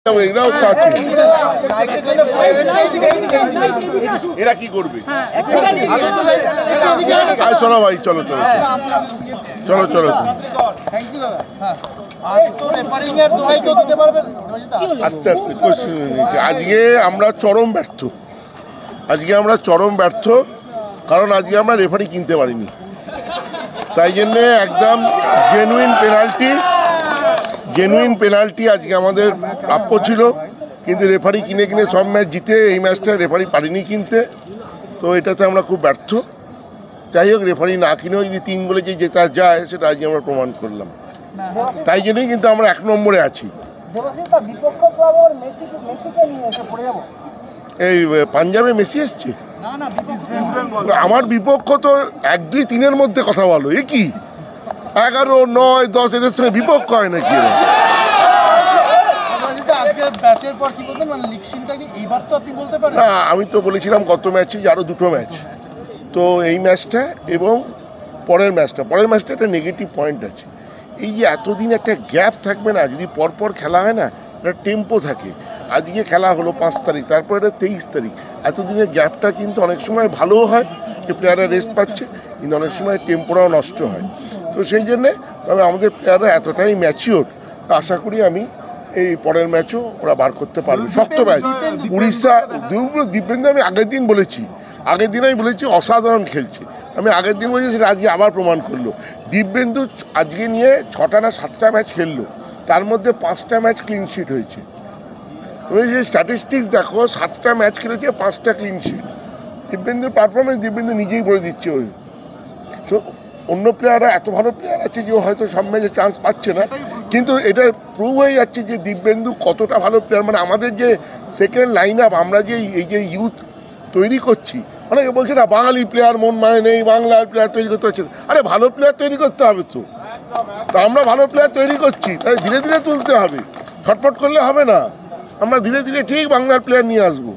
এরাও এরা কি করবে? চলো ভাই, চলো চলো চলো চলো আস্তে আস্তে কোশ্চেন নিচ্ছে। আজকে আমরা চরম ব্যর্থ, কারণ আজকে আমরা রেফারি কিনতে পারিনি। তাই জন্যে একদম জেনুইন পেনাল্টি আজকে আমাদের প্রাপ্য ছিল, কিন্তু রেফারি কিনে সব ম্যাচ জিতে এই ম্যাচটা রেফারি পারিনি কিনতে। তো এটাতে আমরা খুব ব্যর্থ। যাই হোক, রেফারি না কিনেও যদি 3 গোলে যে জেতা যায় সেটা আজকে আমরা প্রমাণ করলাম। তাই জন্যই কিন্তু আমরা 1 নম্বরে আছি। এই পাঞ্জাবে মেসি এসছে, আমার বিপক্ষ তো 1, 2, 3-এর মধ্যে কথা বলো। এ কি 11, 9, 10 এদের সঙ্গে বিপক্ষ হয় নাকি? না, আমি তো বলেছিলাম গত ম্যাচে আরও 2টো ম্যাচ, তো এই ম্যাচটা এবং পরের ম্যাচটা একটা নেগেটিভ পয়েন্ট আছে। এই যে এতদিন একটা গ্যাপ থাকবে না, যদি পরপর খেলা হয় না, একটা টেম্পো থাকে। আজকে খেলা হলো 5 তারিখ, তারপরে এটা 23 তারিখ। এতদিনের গ্যাপটা কিন্তু অনেক সময় ভালোও হয় যে প্লেয়াররা রেস্ট পাচ্ছে, কিন্তু অনেক সময় টেম্পোরাও নষ্ট হয়। তো সেই জন্যে তবে আমাদের প্লেয়াররা এতটাই ম্যাচিওর, আশা করি আমি এই পরের ম্যাচও ওরা বার করতে পারবে। শক্ত ম্যাচ উড়িষ্যা দিব্যেন্দু, আমি আগের দিনই বলেছি অসাধারণ খেলছে। আমি আগের দিন বলেছি, সেটা আজকে আবার প্রমাণ করলো। দিব্যেন্দু আজকে নিয়ে 6টা না 7টা ম্যাচ খেললো, তার মধ্যে 5টা ম্যাচ ক্লিনশিট হয়েছে। তুমি যে স্ট্যাটিস্টিক্স দেখো, 7টা ম্যাচ খেলেছে, 5টা ক্লিনশিট। দিব্যেন্দুর পারফরমেন্স দিব্যেন্দু নিজেই বলে দিচ্ছে। অন্য প্লেয়াররা এত ভালো প্লেয়ার আছে যে হয়তো সব ম্যাচে চান্স পাচ্ছে না, কিন্তু এটা প্রুভ হয়ে যাচ্ছে যে দিব্যেন্দু কতটা ভালো প্লেয়ার। মানে আমাদের যে সেকেন্ড লাইন আপ, আমরা যে এই যে ইউথ তৈরি করছি, অনেকে বলছে না বাঙালি প্লেয়ার মন মানে নেই, বাংলার প্লেয়ার তৈরি করতে পারছে না। আরে ভালো প্লেয়ার তৈরি করতে হবে তো আমরা ভালো প্লেয়ার তৈরি করছি, তাই ধীরে ধীরে তুলতে হবে, ছটফট করলে হবে না। আমরা ধীরে ধীরে ঠিক বাংলার প্লেয়ার নিয়ে আসবো।